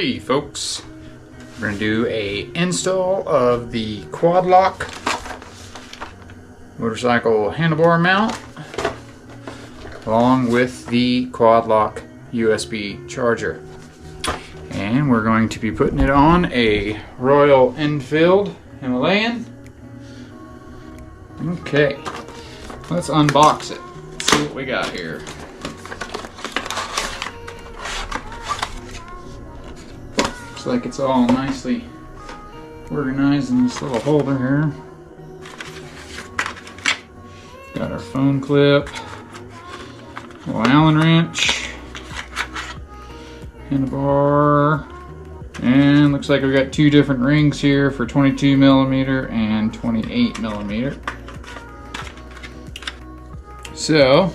Okay folks, we're going to do a install of the QuadLock motorcycle handlebar mount along with the QuadLock USB charger. And we're going to be putting it on a Royal Enfield Himalayan. Okay, let's unbox it. Let's see what we got here. Looks like it's all nicely organized in this little holder here. Got our phone clip, little Allen wrench, handlebar, and looks like we've got two different rings here for 22mm and 28mm. So,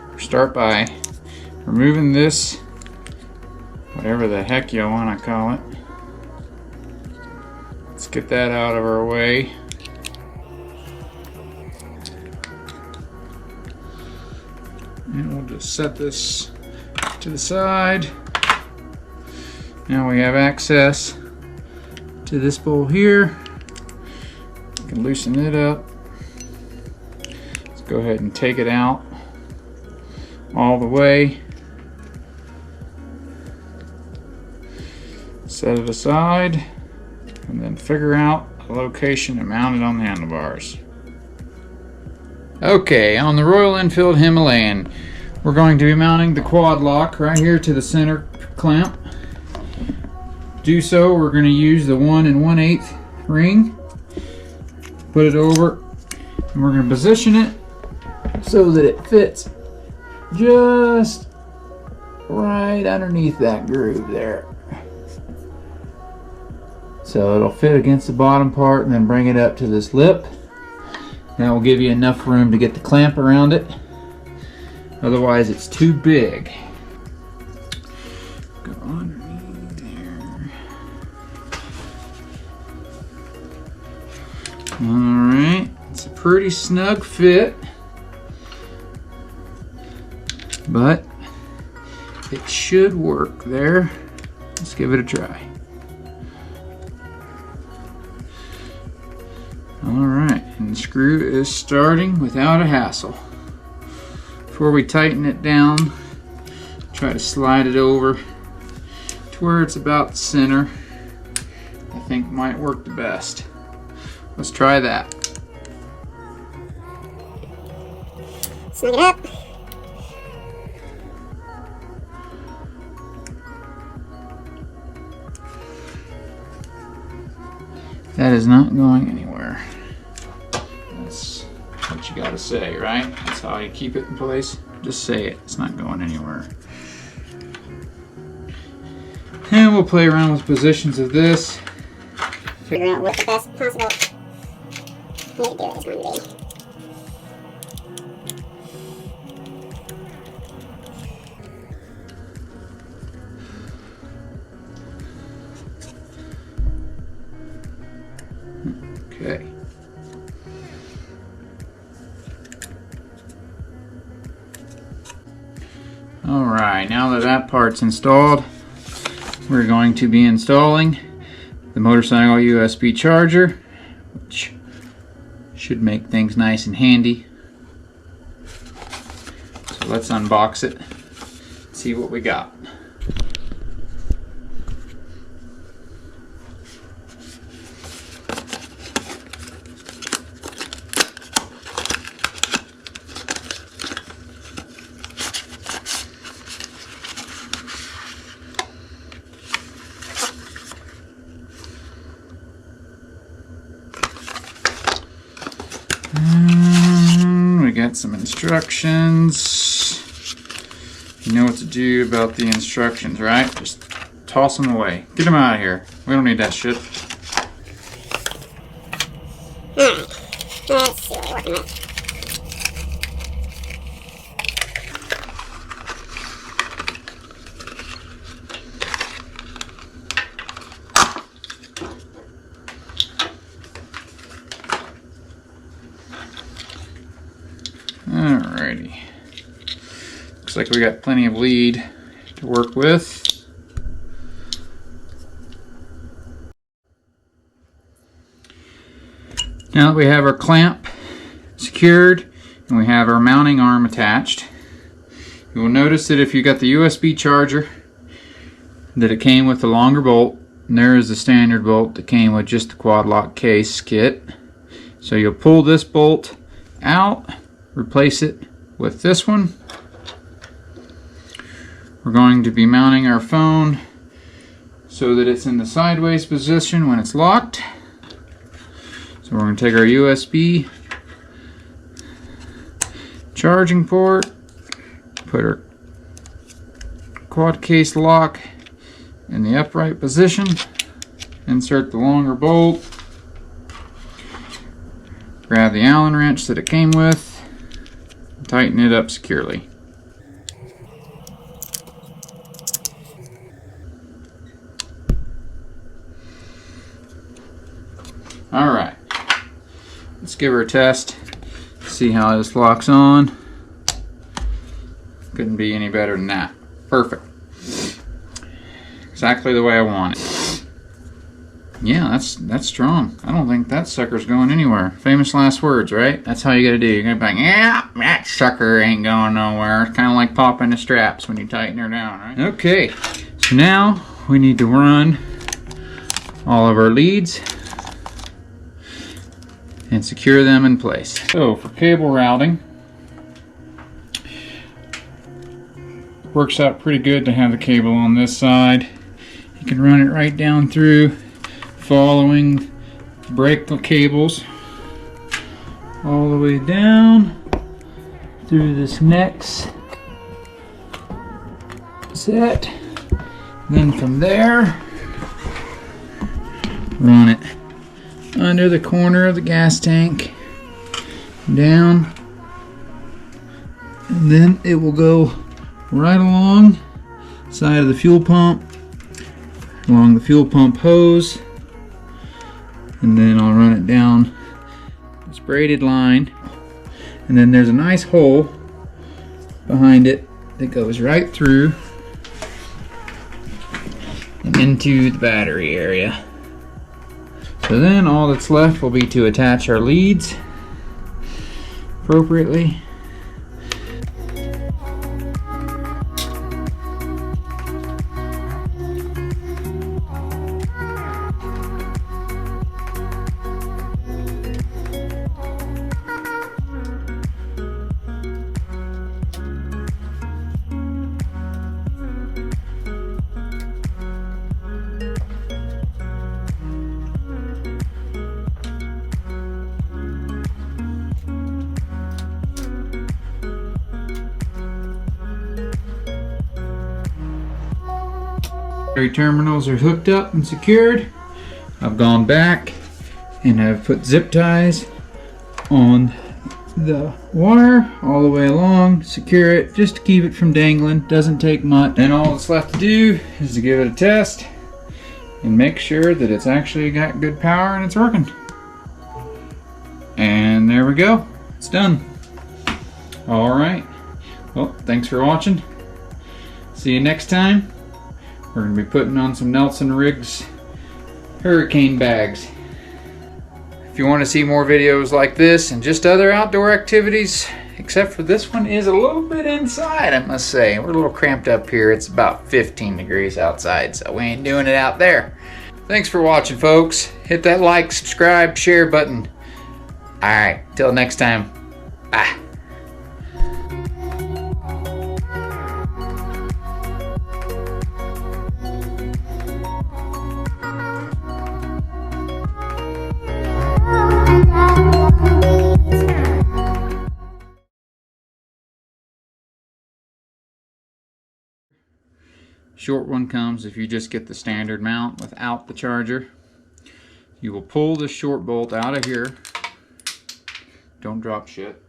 we'll start by removing this, whatever the heck you want to call it. Let's get that out of our way. And we'll just set this to the side. Now we have access to this bowl here. We can loosen it up. Let's go ahead and take it out all the way. Set it aside and then figure out a location to mount it on the handlebars. Okay, on the Royal Enfield Himalayan, we're going to be mounting the QuadLock right here to the center clamp. To do so, we're going to use the 1 1/8 ring, put it over, and we're going to position it so that it fits just right underneath that groove there. So it'll fit against the bottom part and then bring it up to this lip. That will give you enough room to get the clamp around it. Otherwise it's too big. Go underneath there. Alright, it's a pretty snug fit, but it should work there. Let's give it a try. Alright, and the screw is starting without a hassle. Before we tighten it down, try to slide it over to where it's about the center. I think might work the best. Let's try that. Snug it up. That is not going anywhere. That's what you gotta say, right? That's how you keep it in place. Just say it. It's not going anywhere. And we'll play around with positions of this. Figure out what the best possible way to do it is going to be. Okay. Alright, now that that part's installed, we're going to be installing the motorcycle USB charger, which should make things nice and handy. So let's unbox it, see what we got. We got some instructions. You know what to do about the instructions, right? Just toss them away. Get them out of here. We don't need that shit. Alright, let's see what we're working with. Alrighty. Looks like we got plenty of lead to work with. Now that we have our clamp secured and we have our mounting arm attached, you will notice that if you got the USB charger, that it came with the longer bolt, and there is the standard bolt that came with just the QuadLock case kit. So you'll pull this bolt out, replace it with this one. We're going to be mounting our phone so that it's in the sideways position when it's locked. So we're going to take our USB charging port, put our quad case lock in the upright position, insert the longer bolt, grab the Allen wrench that it came with, and tighten it up securely. Alright, let's give her a test, see how this locks on. Couldn't be any better than that. Perfect. Exactly the way I want it. Yeah, that's strong. I don't think that sucker's going anywhere. Famous last words, right? That's how you gotta do. You're gonna be like, yeah, that sucker ain't going nowhere. It's kind of like popping the straps when you tighten her down, right? Okay, so now we need to run all of our leads and secure them in place. So for cable routing, works out pretty good to have the cable on this side. You can run it right down through, following brake cables all the way down through this next set. Then from there, run it under the corner of the gas tank, down, and then it will go right along side of the fuel pump, along the fuel pump hose, and then I'll run it down this braided line, and then there's a nice hole behind it that goes right through and into the battery area. So then all that's left will be to attach our leads appropriately. Terminals are hooked up and secured. I've gone back and I've put zip ties on the wire all the way along, secure it just to keep it from dangling. Doesn't take much. And all that's left to do is to give it a test and make sure that it's actually got good power and it's working. And there we go, it's done. All right, well, thanks for watching. See you next time. We're going to be putting on some Nelson Riggs hurricane bags. If you want to see more videos like this and just other outdoor activities, except for this one is a little bit inside, I must say. We're a little cramped up here. It's about 15 degrees outside, so we ain't doing it out there. Thanks for watching, folks. Hit that like, subscribe, share button. Alright, till next time. Bye. Short one comes if you just get the standard mount without the charger. You will pull the short bolt out of here. Don't drop shit.